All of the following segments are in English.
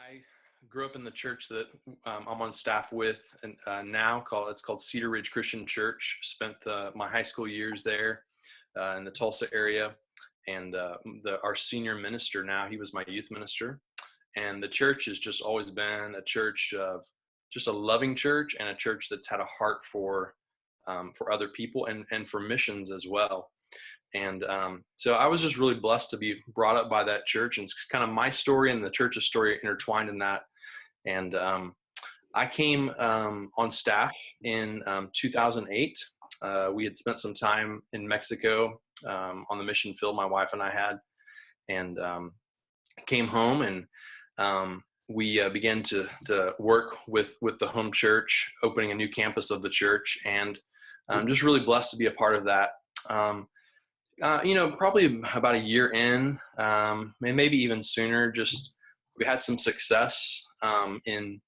I grew up in the church that I'm on staff with, and now it's called Cedar Ridge Christian Church. Spent my high school years there in the Tulsa area, and our senior minister now, he was my youth minister. And the church has just always been a church of just a loving church, and a church that's had a heart for other people and for missions as well. And so I was just really blessed to be brought up by that church, and it's kind of my story and the church's story intertwined in that. And I came on staff in 2008. We had spent some time in Mexico on the mission field, my wife and I had, and came home, and we began to work with the home church, opening a new campus of the church, and just really blessed to be a part of that. Probably about a year in, maybe even sooner, just we had some success in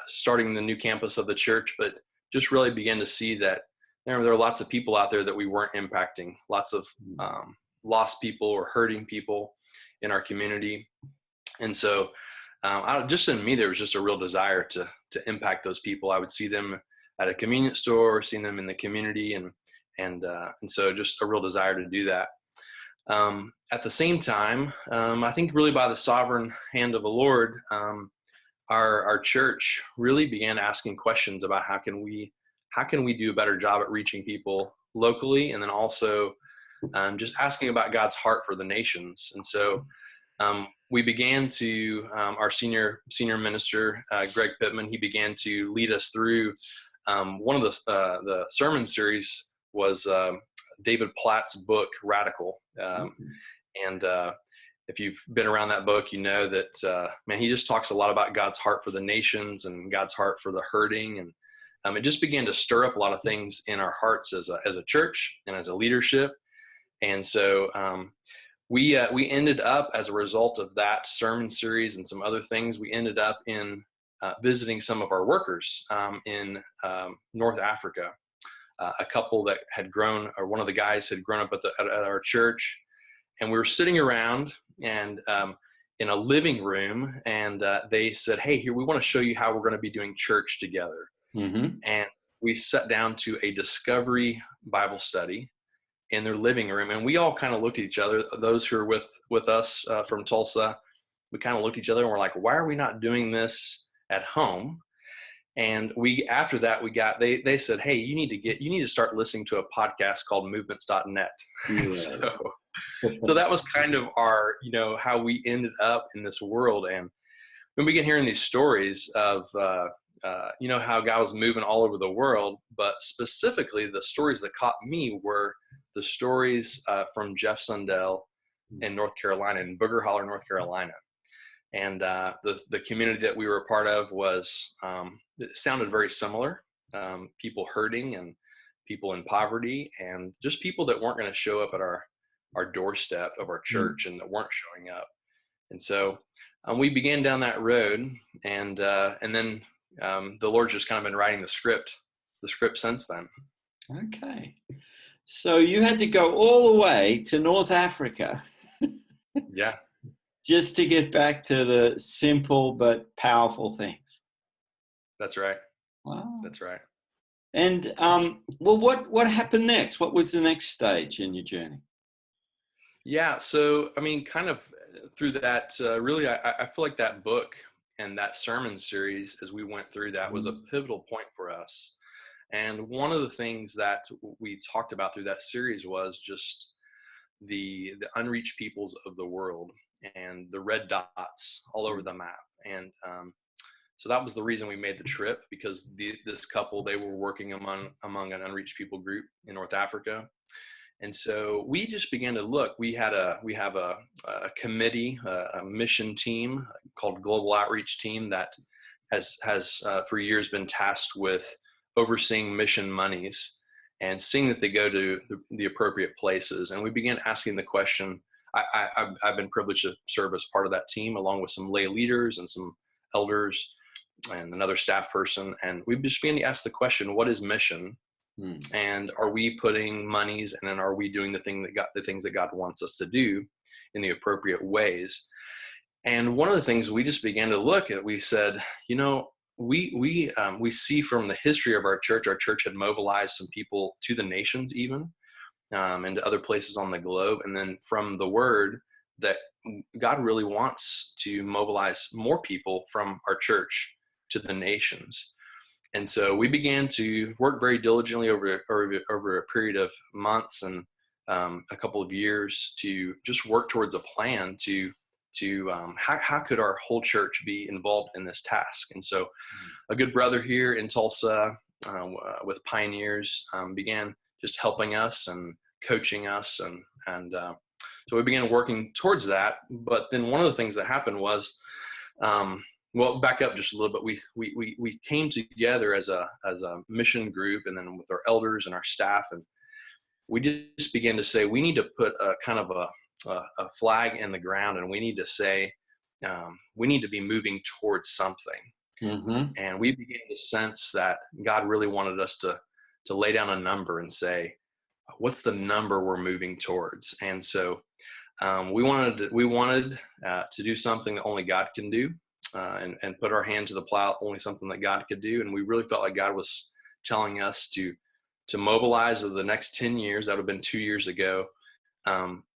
starting the new campus of the church, but just really began to see that there are lots of people out there that we weren't impacting, lots of lost people or hurting people in our community. And so just in me, there was just a real desire to impact those people. I would see them at a convenience store, or seeing them in the community, and so just a real desire to do that. At the same time, I think really by the sovereign hand of the Lord, our church really began asking questions about how can we do a better job at reaching people locally, and then also just asking about God's heart for the nations. And so we began to, our senior minister, Greg Pittman, he began to lead us through one of the sermon series was David Platt's book, Radical. And if you've been around that book, you know that, he just talks a lot about God's heart for the nations and God's heart for the hurting. And it just began to stir up a lot of things in our hearts as a church and as a leadership. And so we ended up, as a result of that sermon series and some other things, we ended up in visiting some of our workers in North Africa. A couple that had grown, or one of the guys had grown up at our church, and we were sitting around and in a living room, and they said, "Hey, here, we want to show you how we're going to be doing church together." Mm-hmm. And we sat down to a discovery Bible study in their living room, and we all kind of looked at each other. Those who are with us from Tulsa, we kind of looked at each other and we're like, "Why are we not doing this at home?" And after that, they said, "Hey, you need to start listening to a podcast called movements.net." Yeah. So that was kind of our, how we ended up in this world. And when we get hearing these stories of, how God was moving all over the world, but specifically the stories that caught me were the stories from Jeff Sundell in North Carolina, in Booger Holler, North Carolina. And the community that we were a part of was, it sounded very similar. People hurting, and people in poverty, and just people that weren't going to show up at our doorstep of our church, and that weren't showing up. And so we began down that road, and then the Lord's just kind of been writing the script since then. Okay. So you had to go all the way to North Africa. Yeah. Just to get back to the simple but powerful things. That's right. Wow. That's right. And what happened next? What was the next stage in your journey? Yeah. So, kind of through that, really, I feel like that book and that sermon series, as we went through that, was a pivotal point for us. And one of the things that we talked about through that series was just the unreached peoples of the world, and the red dots all over the map. And so that was the reason we made the trip, because this couple, they were working among an unreached people group in North Africa. And so we just began to look. We have a committee, a mission team called Global Outreach Team that has for years been tasked with overseeing mission monies and seeing that they go to the appropriate places. And we began asking the question. I've been privileged to serve as part of that team, along with some lay leaders and some elders and another staff person. And we just began to ask the question, what is mission? And are we putting monies, and then are we doing the things that God wants us to do in the appropriate ways? And one of the things we just began to look at, we said, we see from the history of our church had mobilized some people to the nations even, and to other places on the globe. And then from the word that God really wants to mobilize more people from our church to the nations. And so we began to work very diligently over a period of months and a couple of years to just work towards a plan to how could our whole church be involved in this task. And so a good brother here in Tulsa with Pioneers began just helping us and coaching us, and so we began working towards that. But then one of the things that happened was, well, back up just a little bit. We came together as a mission group, and then with our elders and our staff, and we just began to say we need to put a kind of a flag in the ground, and we need to say we need to be moving towards something. Mm-hmm. And we began to sense that God really wanted us to lay down a number and say, what's the number we're moving towards? And so we wanted to do something that only God can do, and put our hand to the plow, only something that God could do. And we really felt like God was telling us to mobilize over the next 10 years, that would have been 2 years ago,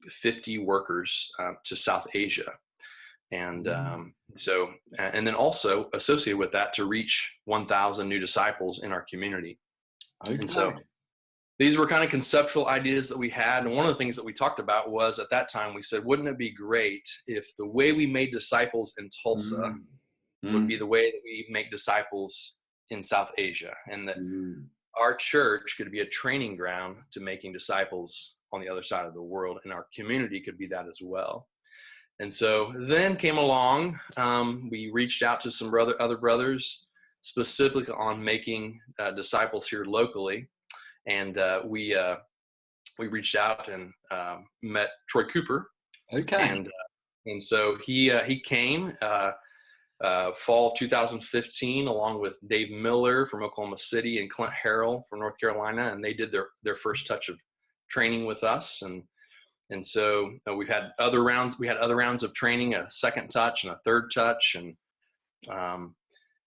50 workers to South Asia. And so, and then also associated with that, to reach 1,000 new disciples in our community. Okay. And so these were kind of conceptual ideas that we had. And one of the things that we talked about was, at that time, we said, wouldn't it be great if the way we made disciples in Tulsa would be the way that we make disciples in South Asia, and that our church could be a training ground to making disciples on the other side of the world, and our community could be that as well. And so then came along, we reached out to some other brothers specifically on making disciples here locally. And we reached out and met Troy Cooper. Okay. And so he came fall 2015, along with Dave Miller from Oklahoma City and Clint Harrell from North Carolina, and they did their first touch of training with us. And so we've had other rounds. We had other rounds of training, a second touch and a third touch,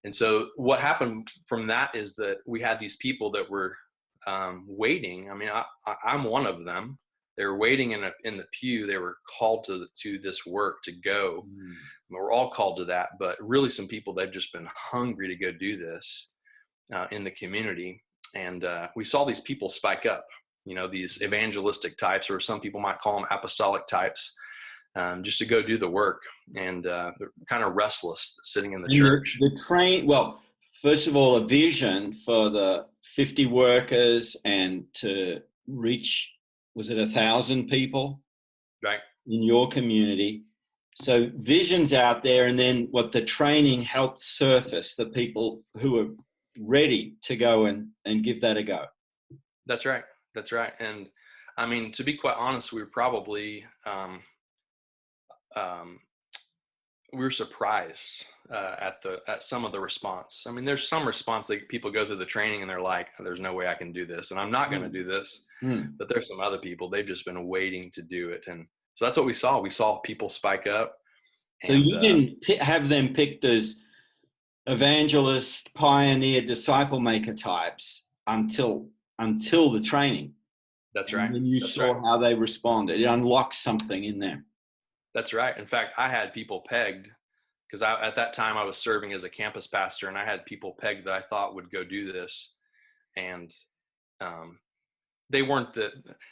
and so what happened from that is that we had these people that were waiting. I mean, I'm one of them. They were waiting in the pew. They were called to this work to go. We're all called to that, but really some people, they've just been hungry to go do this in the community. And we saw these people spike up, these evangelistic types, or some people might call them apostolic types, just to go do the work. And they're kind of restless sitting in the church. Well, first of all, a vision for the 50 workers and to reach, was it 1,000 people? Right. In your community. So vision's out there, and then what the training helped surface the people who are ready to go and give that a go. That's right. That's right. And I mean, to be quite honest, we were probably, we were surprised at some of the response. I mean, there's some response that people go through the training and they're like, there's no way I can do this, and I'm not going to do this. But there's some other people, they've just been waiting to do it. And so that's what we saw. We saw people spike up. So you didn't have them picked as evangelist, pioneer, disciple maker types until the training. That's right. And you saw how they responded. It unlocked something in them. That's right. In fact, I had people pegged, because at that time I was serving as a campus pastor, and I had people pegged that I thought would go do this, and they weren't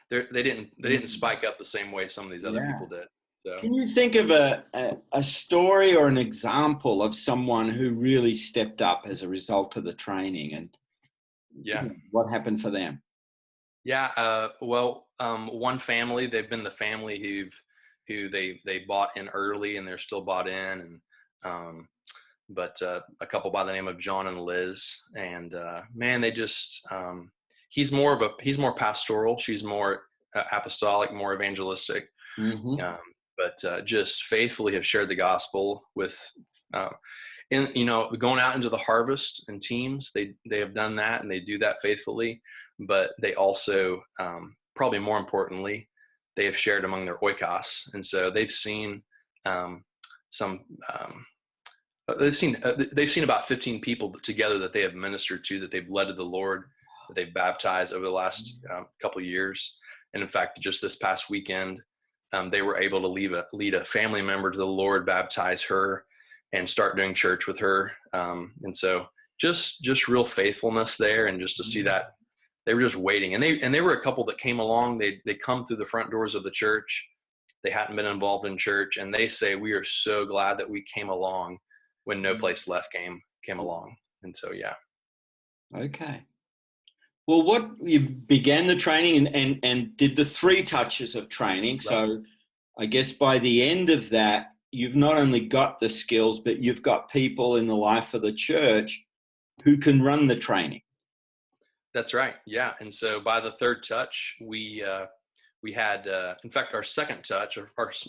they didn't spike up the same way some of these other people did. So, can you think of a story or an example of someone who really stepped up as a result of the training, and what happened for them? Yeah. Well, one family, they've been the family who they bought in early, and they're still bought in, and but a couple by the name of John and Liz, and man, they just he's more pastoral, she's more apostolic, more evangelistic, but just faithfully have shared the gospel with going out into the harvest in teams. They have done that, and they do that faithfully, but they also probably more importantly, they have shared among their oikos. And so they've seen some they've seen about 15 people together that they have ministered to, that they've led to the Lord, that they've baptized over the last couple of years. And in fact, just this past weekend, they were able to lead a family member to the Lord, baptize her, and start doing church with her. And so just real faithfulness there, and just to see that they were just waiting. And they were a couple that came along. They come through the front doors of the church. They hadn't been involved in church, and they say, we are so glad that we came along when No Place Left came along. And so, yeah. Okay. Well, what you began the training and did the 3 touches of training. Right. So I guess by the end of that, you've not only got the skills, but you've got people in the life of the church who can run the training. That's right. Yeah. And so by the 3rd touch, we had, in fact, our second touch,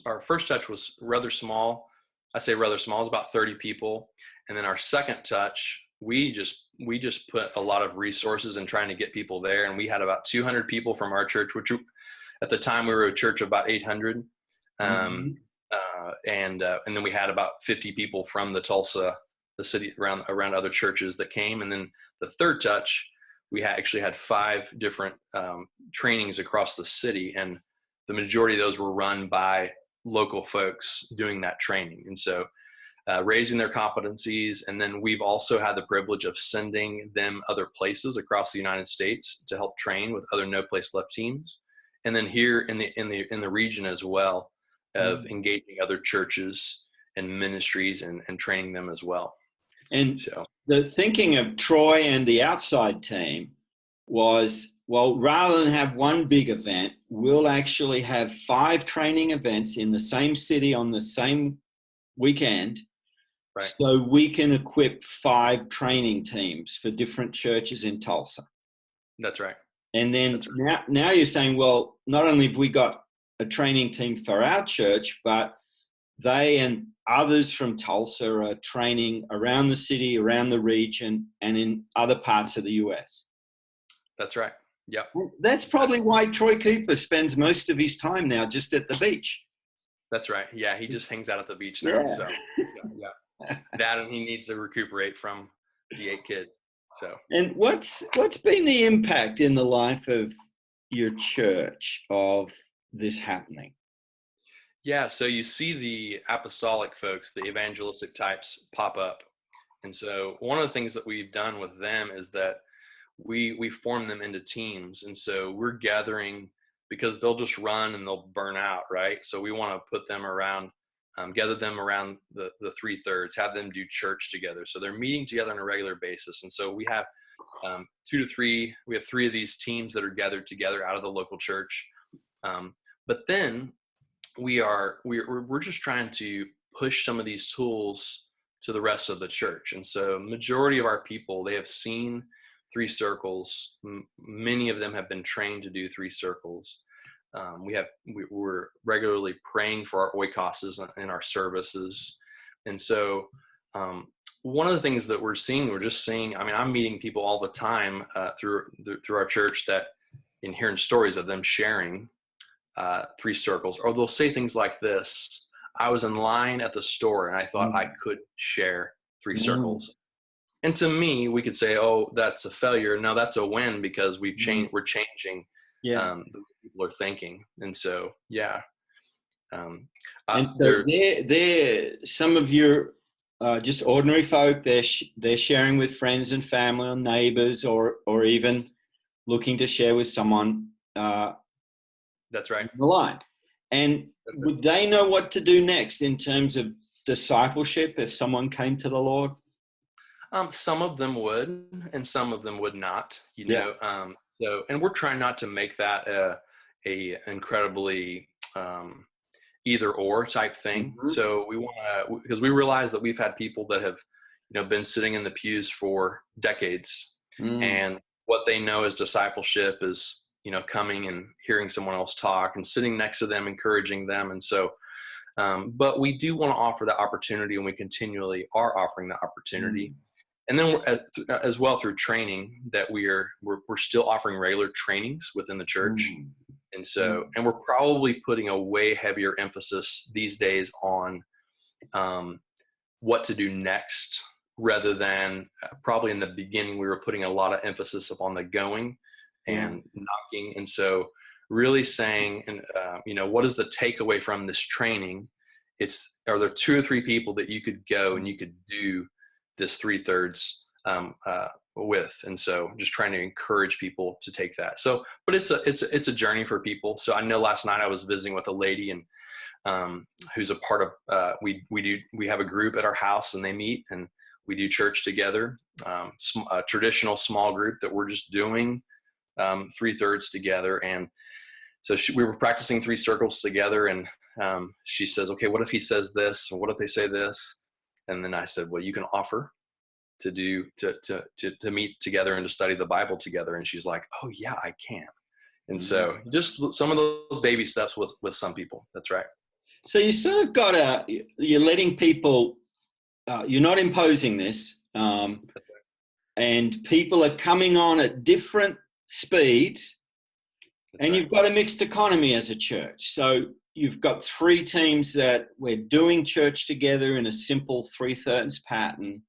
our first touch was rather small. I say rather small, it's about 30 people. And then our second touch, we just put a lot of resources in trying to get people there. And we had about 200 people from our church, which at the time we were a church of about 800. And then we had about 50 people from the Tulsa, the city around other churches that came. And then the 3rd touch, we actually had 5 different trainings across the city, and the majority of those were run by local folks doing that training. And so raising their competencies. And then we've also had the privilege of sending them other places across the United States to help train with other No Place Left teams. And then here in the region as well, of engaging other churches and ministries and training them as well. And so the thinking of Troy and the outside team was, well, rather than have one big event, we'll actually have 5 training events in the same city on the same weekend. Right. So we can equip 5 training teams for different churches in Tulsa. That's right. And then now you're saying, well, not only have we got a training team for our church, but they and others from Tulsa are training around the city, around the region, and in other parts of the US. That's right. Yeah. That's probably why Troy Cooper spends most of his time now just at the beach. That's right. Yeah, he just hangs out at the beach now. Yeah. So yeah. That, and he needs to recuperate from the 8 kids. So. And what's been the impact in the life of your church of this happening? Yeah, so you see the apostolic folks, the evangelistic types pop up. And so one of the things that we've done with them is that we form them into teams. And so we're gathering, because they'll just run and they'll burn out, right? So we want to put them around, gather them around the 3/3, have them do church together. So they're meeting together on a regular basis. And so we have 2 to 3, we have 3 of these teams that are gathered together out of the local church. But then we're just trying to push some of these tools to the rest of the church. And so majority of our people, they have seen 3 circles. Many of them have been trained to do 3 circles. We're regularly praying for our oikoses in our services. And so one of the things that we're just seeing, I mean, I'm meeting people all the time through our church that in hearing stories of them sharing 3 circles, or they'll say things like this: I was in line at the store and I thought I could share 3 circles. And to me, we could say, oh, that's a failure. No, that's a win, because we're changing the way people are thinking. And so, yeah. And so they're some of your just ordinary folk. They're sharing with friends and family or neighbors, or even looking to share with someone. That's right. The line. And would they know what to do next in terms of discipleship if someone came to the Lord? Some of them would, and some of them would not. You know, so, and we're trying not to make that a incredibly either or type thing. Mm-hmm. So we want to, because we realize that we've had people that have, been sitting in the pews for decades, and what they know as discipleship is, coming and hearing someone else talk and sitting next to them, encouraging them. And so, but we do want to offer that opportunity, and we continually are offering that opportunity. And then as well through training, that we're still offering regular trainings within the church. And so, and we're probably putting a way heavier emphasis these days on what to do next, rather than probably in the beginning, we were putting a lot of emphasis upon the going and knocking. And so really saying, and what is the takeaway from this training? Are there 2 or 3 people that you could go and you could do this 3/3 with? And so just trying to encourage people to take that. So, but it's a journey for people. So I know last night I was visiting with a lady, and who's a part of, we have a group at our house, and they meet and we do church together, a traditional small group that we're just doing 3/3 together. And so we were practicing 3 circles together, and she says, okay, what if he says this? Or what if they say this? And then I said, well, you can offer to meet together and to study the Bible together. And she's like, oh yeah, I can. And so just some of those baby steps with some people. That's right. So you sort of you're letting people, you're not imposing this, and people are coming on at different speeds. That's and right. You've got a mixed economy as a church. So you've got 3 teams that we're doing church together in a simple 3/3 pattern,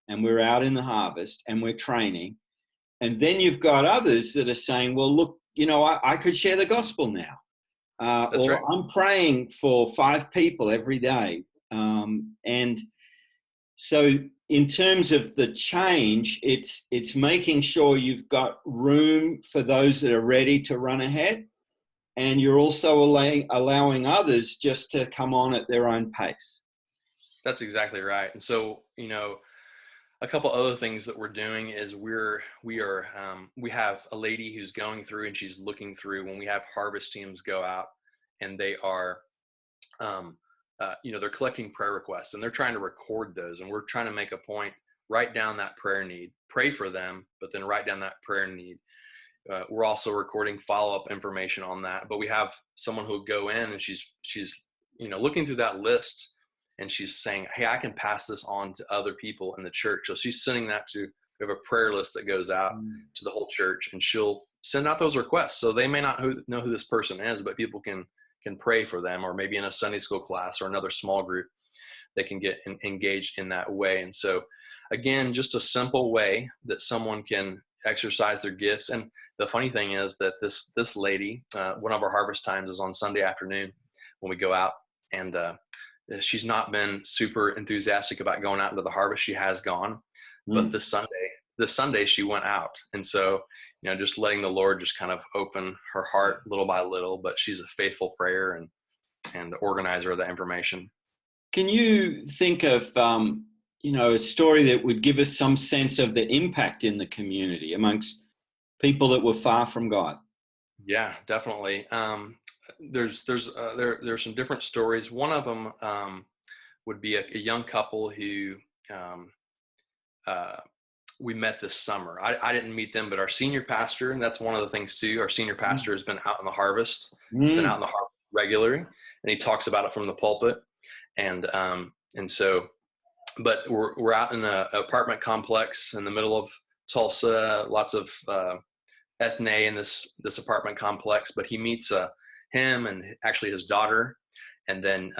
and we're out in the harvest and we're training. And then you've got others that are saying, well, look, I could share the gospel now. Or right. I'm praying for 5 people every day. And so in terms of the change, it's making sure you've got room for those that are ready to run ahead. And you're also allowing others just to come on at their own pace. That's exactly right. And so, a couple other things that we're doing is we have a lady who's going through, and she's looking through when we have harvest teams go out, and they are, they're collecting prayer requests, and they're trying to record those. And we're trying to make a point, write down that prayer need, pray for them, but then write down that prayer need. We're also recording follow-up information on that, but we have someone who'll go in, and she's looking through that list, and she's saying, hey, I can pass this on to other people in the church. So she's sending that we have a prayer list that goes out to the whole church, and she'll send out those requests. So they may not know who this person is, but people can pray for them, or maybe in a Sunday school class or another small group, they can get engaged in that way. And so again, just a simple way that someone can exercise their gifts. And the funny thing is that this lady, one of our harvest times is on Sunday afternoon when we go out, and she's not been super enthusiastic about going out into the harvest. She has gone, but this Sunday she went out. And so, just letting the Lord just kind of open her heart little by little, but she's a faithful prayer and organizer of the information. Can you think of, a story that would give us some sense of the impact in the community amongst people that were far from God? Yeah, definitely. There's some different stories. One of them would be a young couple who we met this summer. I didn't meet them, but our senior pastor, and that's one of the things too, our senior pastor has been out in the harvest. He's been out in the harvest regularly, and he talks about it from the pulpit. And so, but we're out in an apartment complex in the middle of Tulsa, lots of ethne in this apartment complex, but he meets him and actually his daughter, and then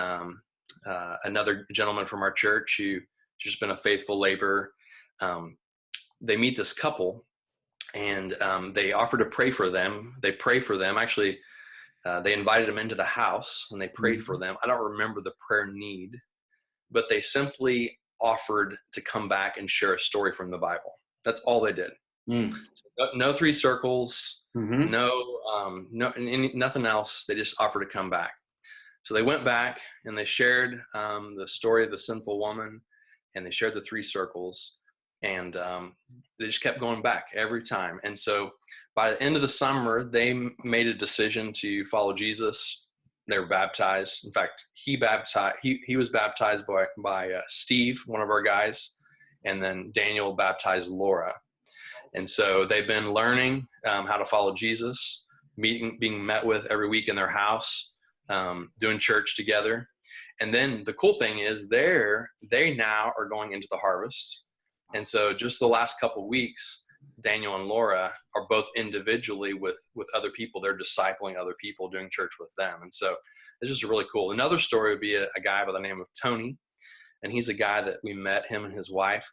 another gentleman from our church who's just been a faithful laborer. They meet this couple, and they offer to pray for them. They pray for them. Actually, they invited them into the house, and they prayed for them. I don't remember the prayer need, but they simply offered to come back and share a story from the Bible. That's all they did. So no 3 circles, nothing else. They just offered to come back. So they went back, and they shared the story of the sinful woman, and they shared the 3 circles, and they just kept going back every time. And so by the end of the summer, they made a decision to follow Jesus. They were baptized. In fact, he was baptized by Steve, one of our guys, and then Daniel baptized Laura. And so they've been learning how to follow Jesus, being met with every week in their house, doing church together. And then the cool thing is they now are going into the harvest. And so just the last couple of weeks, Daniel and Laura are both individually with other people. They're discipling other people, doing church with them. And so it's just really cool. Another story would be a guy by the name of Tony. And he's a guy that we met, him and his wife,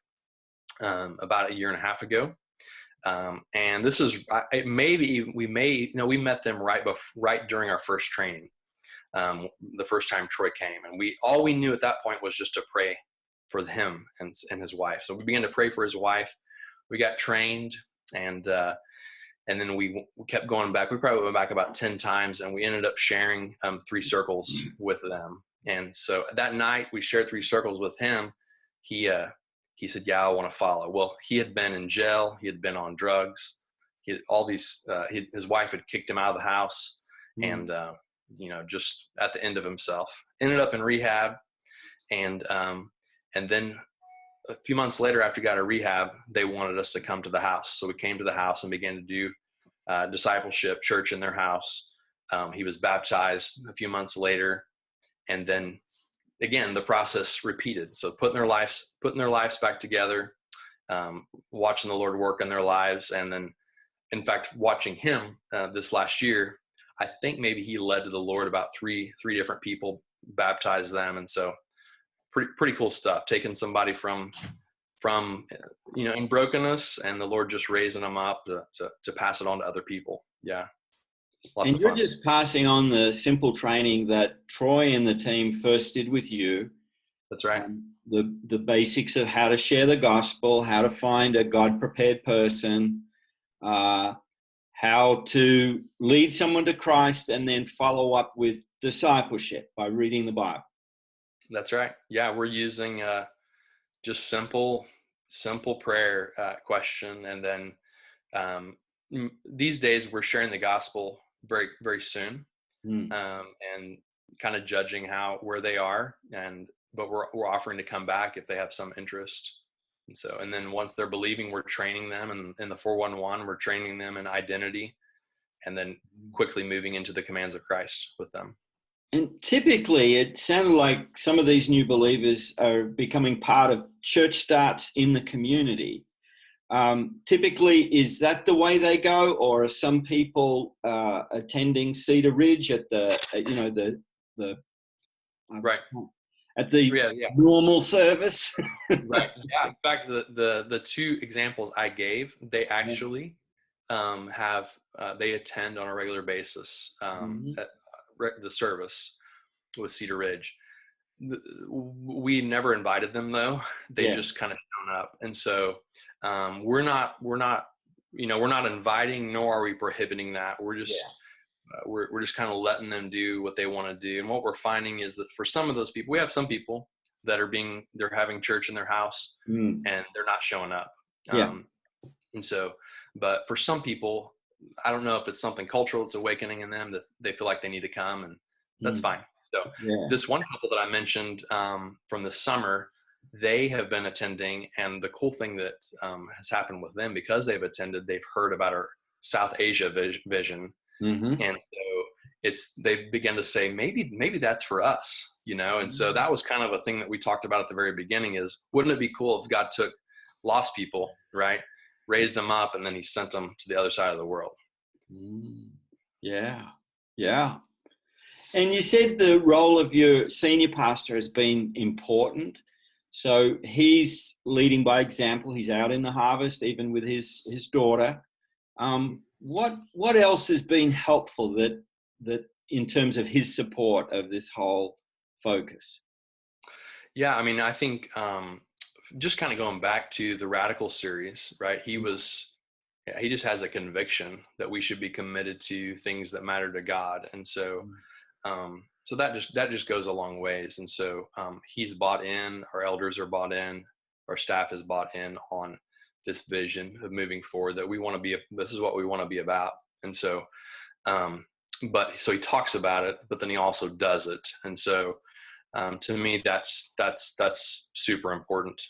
about a year and a half ago. And this is we met them right during our first training, the first time Troy came, and all we knew at that point was just to pray for him and his wife. So we began to pray for his wife. We got trained, and then we kept going back. We probably went back about 10 times, and we ended up sharing 3 circles with them. And so that night we shared 3 circles with him. He said, yeah, I want to follow. Well, he had been in jail. He had been on drugs. His wife had kicked him out of the house, and just at the end of himself. Ended up in rehab, and then a few months later, after he got out of rehab, they wanted us to come to the house. So we came to the house and began to do discipleship, church in their house. He was baptized a few months later, and then again the process repeated. So putting their lives back together, watching the Lord work in their lives, and then, in fact, watching him this last year. I think maybe he led to the Lord about three different people, baptized them, and so pretty cool stuff. Taking somebody from in brokenness, and the Lord just raising them up to pass it on to other people. Yeah. Lots and of you're fun. just passing on the simple training that Troy and the team first did with you. That's right. The basics of how to share the gospel, how to find a God-prepared person, how to lead someone to Christ, and then follow up with discipleship by reading the Bible. That's right. Yeah, we're using just simple prayer question, and then these days we're sharing the gospel very, very soon, and kind of judging where they are, but we're offering to come back if they have some interest. And then once they're believing, we're training them, and in the 411, we're training them in identity, and then quickly moving into the commands of Christ with them. And typically, it sounded like some of these new believers are becoming part of church starts in the community. Typically, is that the way they go, or are some people attending Cedar Ridge at the right at the normal service? Right. Yeah. In fact, the 2 examples I gave, they actually they attend on a regular basis at the service with Cedar Ridge. We never invited them, though. They just kind of shown up, and so we're not inviting, nor are we prohibiting that. We're just we're just kind of letting them do what they want to do. And what we're finding is that for some of those people, we have some people that they're having church in their house and they're not showing up. And so, but for some people, I don't know if it's something cultural that's awakening in them that they feel like they need to come, and that's fine. So this one couple that I mentioned from the summer, they have been attending, and the cool thing that has happened with them, because they've attended, they've heard about our South Asia vision. And so they began to say, maybe that's for us, and so that was kind of a thing that we talked about at the very beginning is, wouldn't it be cool if God took lost people, right, raised them up, and then he sent them to the other side of the world. Yeah. And you said the role of your senior pastor has been important. So he's leading by example. He's out in the harvest, even with his daughter. What else has been helpful that in terms of his support of this whole focus? Yeah, I mean, I think just kind of going back to the Radical series, right? He just has a conviction that we should be committed to things that matter to God, and so so that just goes a long ways. And so he's bought in. Our elders are bought in. Our staff is bought in on this vision of moving forward, that we want to be, this is what we want to be about. And so, so he talks about it, but then he also does it. And so, to me, that's super important.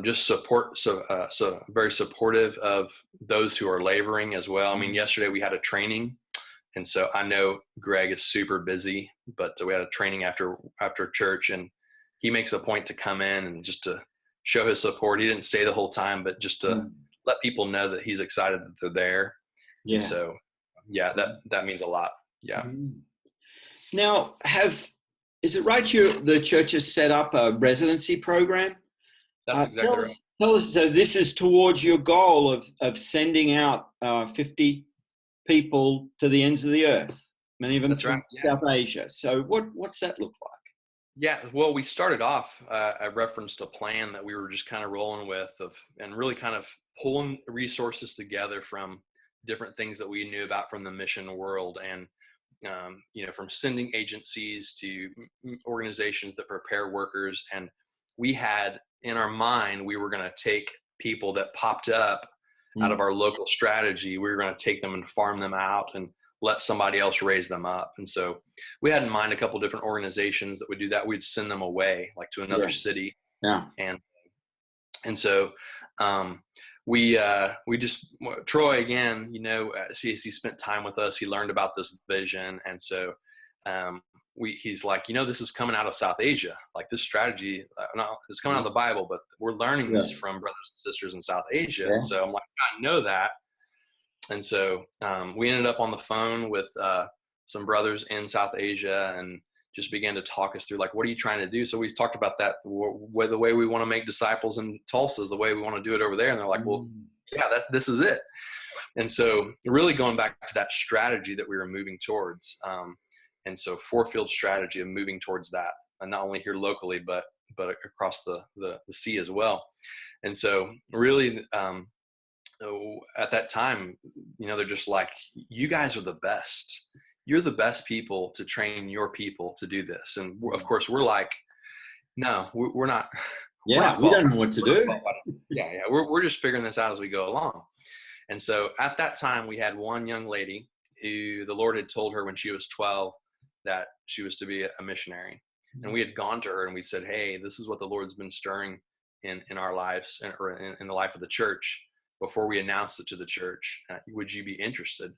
Just support. So very supportive of those who are laboring as well. I mean, yesterday we had a training, and so I know Greg is super busy, but we had a training after church, and he makes a point to come in and just to show his support. He didn't stay the whole time, but just to let people know that he's excited that they're there. Yeah. And so, that means a lot. Yeah. Now, have is it right the church has set up a residency program? That's exactly right. Tell us, so this is towards your goal of sending out 50 people to the ends of the earth, many of them That's from right. Yeah. South Asia. So what's that look like? Yeah, well, we started off, I referenced a plan that we were just kind of rolling with and really kind of pulling resources together from different things that we knew about from the mission world, and from sending agencies to organizations that prepare workers. And we had in our mind, we were going to take people that popped up out of our local strategy. We were going to take them and farm them out and let somebody else raise them up. And so we had in mind a couple of different organizations that would do that. We'd send them away, like to another city. Yeah. And so we just, Troy, again, he spent time with us. He learned about this vision. And so he's like, this is coming out of South Asia. Like this strategy, it's coming out of the Bible, but we're learning this from brothers and sisters in South Asia. Yeah. So I'm like, I know that. And so we ended up on the phone with some brothers in South Asia and just began to talk us through, like, what are you trying to do? So we talked about that, the way we want to make disciples in Tulsa is the way we want to do it over there. And they're like, well, yeah, this is it. And so really going back to that strategy that we were moving towards. And so 4-field strategy of moving towards that, and not only here locally, but across the sea as well. And so really, at that time, they're just like, you guys are the best. You're the best people to train your people to do this. And of course we're like, no, we're not. Yeah. We don't know what to do. Yeah. We're just figuring this out as we go along. And so at that time we had one young lady who the Lord had told her when she was 12 that she was to be a missionary. And we had gone to her and we said, hey, this is what the Lord's been stirring in our lives, or in the life of the church. Before we announced it to the church, would you be interested?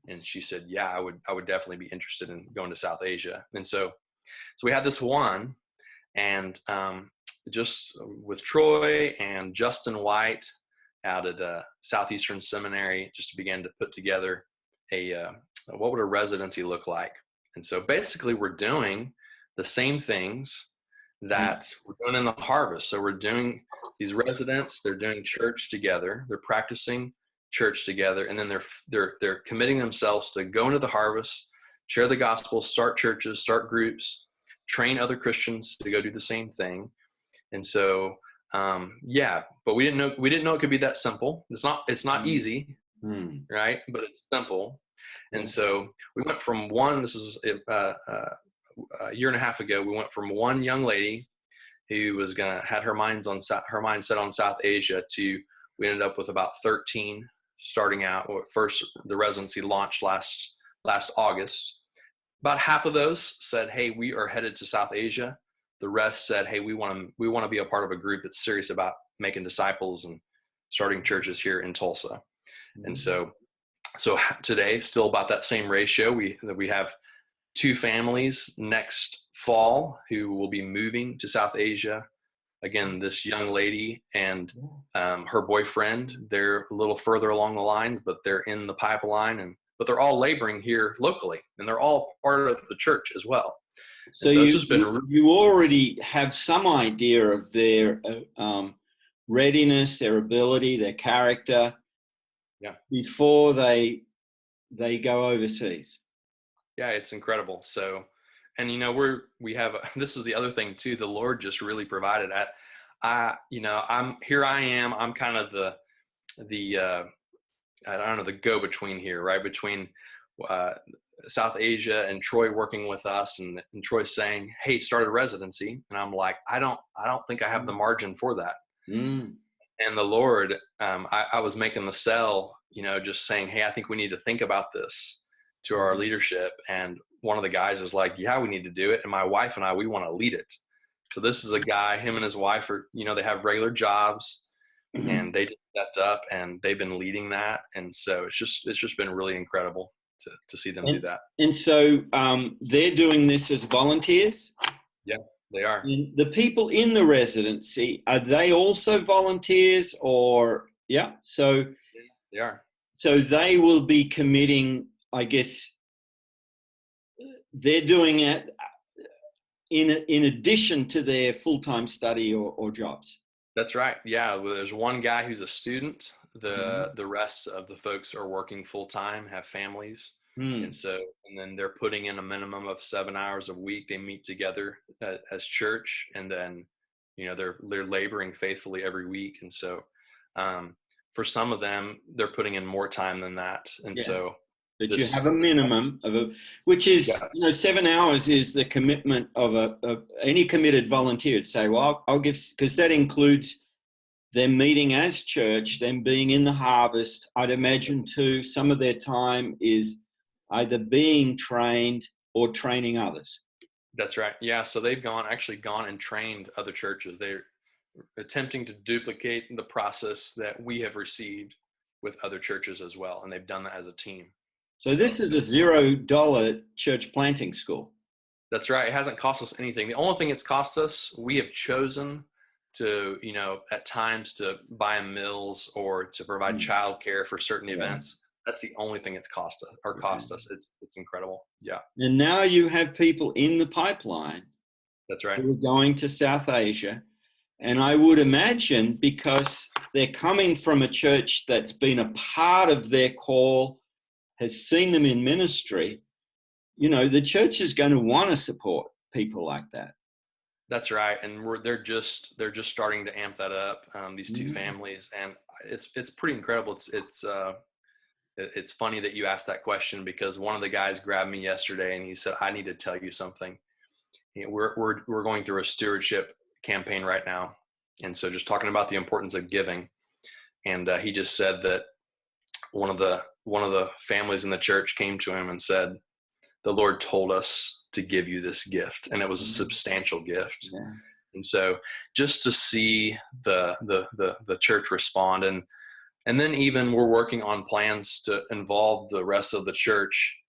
And she said, yeah, I would definitely be interested in going to South Asia. And so we had this one, and just with Troy and Justin White out at Southeastern Seminary, just began to put together what would a residency look like. And so basically we're doing the same things that we're doing in the harvest. So we're doing these residents, they're doing church together, they're practicing church together, and then they're committing themselves to go into the harvest, share the gospel, start churches, start groups, train other Christians to go do the same thing. And so but we didn't know it could be that simple. It's not easy, right? But it's simple. And so we went from this is a year and a half ago, we went from one young lady who had her mind set on South Asia to, we ended up with about 13 starting out. First, the residency launched last August. About half of those said, hey, we are headed to South Asia. The rest said, hey, we want to be a part of a group that's serious about making disciples and starting churches here in Tulsa. And so today, still about that same ratio. We have 2 families next fall who will be moving to South Asia. Again, this young lady and her boyfriend, they're a little further along the lines, but they're in the pipeline, but they're all laboring here locally, and they're all part of the church as well. So you already have some idea of their readiness, their ability, their character, before they go overseas. Yeah, it's incredible. So, and this is the other thing too. The Lord just really provided that. I'm kind of the go-between here, right? Between South Asia and Troy working with us, and Troy saying, hey, start a residency. And I'm like, I don't think I have the margin for that. And the Lord, I was making the sell, just saying, hey, I think we need to think about this to our leadership. And one of the guys is like, yeah, we need to do it. And my wife and I, we want to lead it. So this is a guy, him and his wife are, they have regular jobs, and they just stepped up and they've been leading that. And so it's just been really incredible to see them do that. And so they're doing this as volunteers? Yeah, they are. And the people in the residency, are they also volunteers, or, so they are. So they will be committing, I guess, they're doing it in addition to their full-time study or jobs. That's right. Yeah, well, there's one guy who's a student. Mhm. The rest of the folks are working full time, have families, Mm. and then they're putting in a minimum of 7 hours a week. They meet together as church, and then they're laboring faithfully every week. And so, for some of them, they're putting in more time than that. And Yeah. so But you have this, a minimum which is, yeah, 7 hours is the commitment of any committed volunteer to say, well, I'll give, because that includes them meeting as church, them being in the harvest. I'd imagine too, some of their time is either being trained or training others. that's right. Yeah, so they've actually gone and trained other churches. They're attempting to duplicate the process that we have received with other churches as well, and they've done that as a team. So So this is a $0 church planting school. that's right. It hasn't cost us anything. The only thing it's cost us, we have chosen to, at times to buy meals or to provide Mm. childcare for certain Yeah. events. That's the only thing it's cost us or Yeah. cost us. It's incredible. Yeah, And now you have people in the pipeline that's right. who are going to South Asia. And I would imagine, because they're coming from a church that's been a part of their call, has seen them in ministry, the church is going to want to support people like that. That's right. And they're just starting to amp that up. These two Mm. families, and it's pretty incredible. It's funny that you asked that question, because one of the guys grabbed me yesterday and he said, "I need to tell you something. We're going through a stewardship campaign right now, and so just talking about the importance of giving." And he just said that one of the families in the church came to him and said, "The Lord told us to give you this gift," and it was a substantial gift. Yeah. And so just to see the church respond, and then even we're working on plans to involve the rest of the church,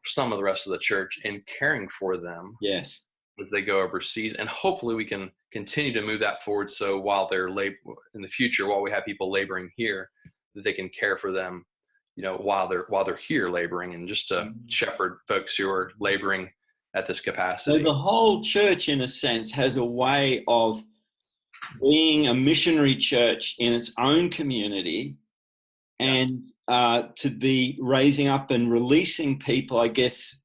some of the rest of the church, in caring for them Yes. as they go overseas. And hopefully we can continue to move that forward. So while they're in the future, while we have people laboring here, that they can care for them, while they're here laboring, and just to shepherd folks who are laboring at this So capacity. the whole church, in a sense, has a way of being a missionary church in its own community, and to be raising up and releasing people, I guess,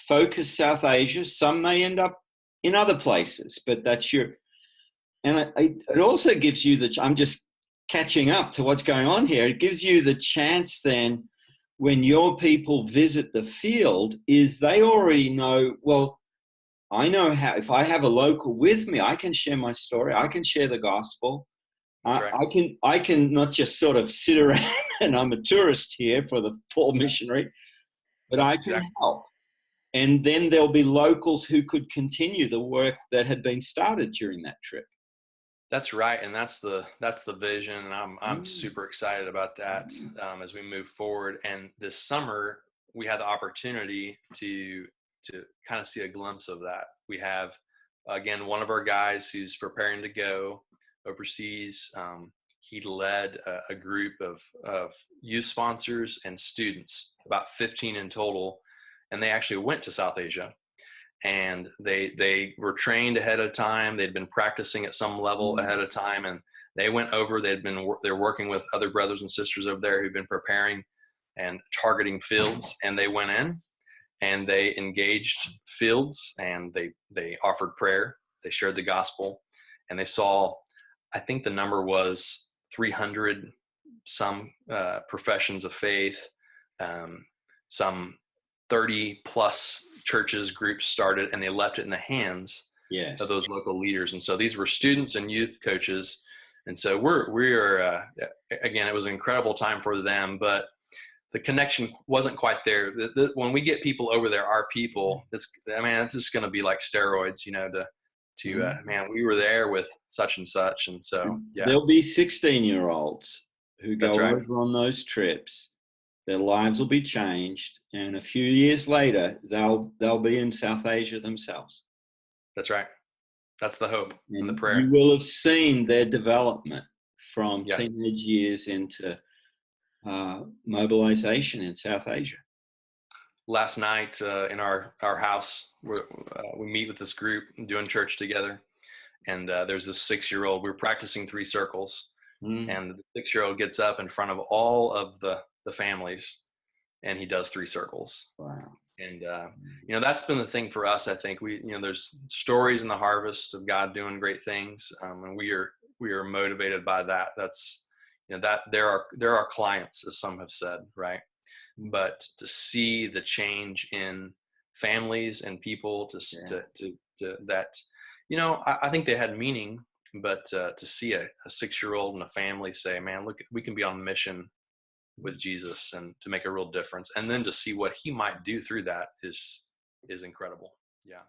focus South Asia. Some may end up in other places, but that's and it also gives you I'm just catching up to what's going on here. It gives you the chance then, when your people visit the field, is they already know, well, I know how, if I have a local with me, I can share my story. I can share the gospel. That's right. I can not just sort of sit around and I'm a tourist here for the poor missionary, but That's I can exactly. help. And then there'll be locals who could continue the work that had been started during that trip. That's right, and that's the vision, and I'm Mm. super excited about that as we move forward. And this summer, we had the opportunity to kind of see a glimpse of that. We have, again, one of our guys who's preparing to go overseas. He led a group of youth sponsors and students, about 15 in total, and they actually went to South Asia. And they were trained ahead of time. They'd been practicing at some level ahead of time, and they went over. They're working with other brothers and sisters over there who've been preparing and targeting fields. And they went in and they engaged fields, and they offered prayer. They shared the gospel, and they saw, I think the number was 300 some professions of faith, some 30 plus churches, groups started, and they left it in the hands Yes. of those local leaders. And so these were students and youth coaches. And so we're again, it was an incredible time for them, but the connection wasn't quite there. When we get people over there, our people, it's just going to be like steroids, man, we were there with such and such. And so, yeah, There'll be 16-year-olds who go that's right. over on those trips. Their lives will be changed, and a few years later, they'll be in South Asia themselves. That's right. That's the hope and the And prayer. you will have seen their development from Yeah. teenage years into mobilization in South Asia. last night in our house, we meet with this group doing church together, and there's this 6-year-old. We were practicing 3 circles, Mm. and the 6-year-old gets up in front of all of the families, and he does 3 circles. Wow. And that's been the thing for us. I think there's stories in the harvest of God doing great things, and we are motivated by that. That's that there are clients, as some have said, right? But to see the change in families and people, to that, I think they had meaning, but to see a 6-year-old and a family say, "Man, look, we can be on mission with Jesus and to make a real difference," and then to see what he might do through that is incredible. Yeah.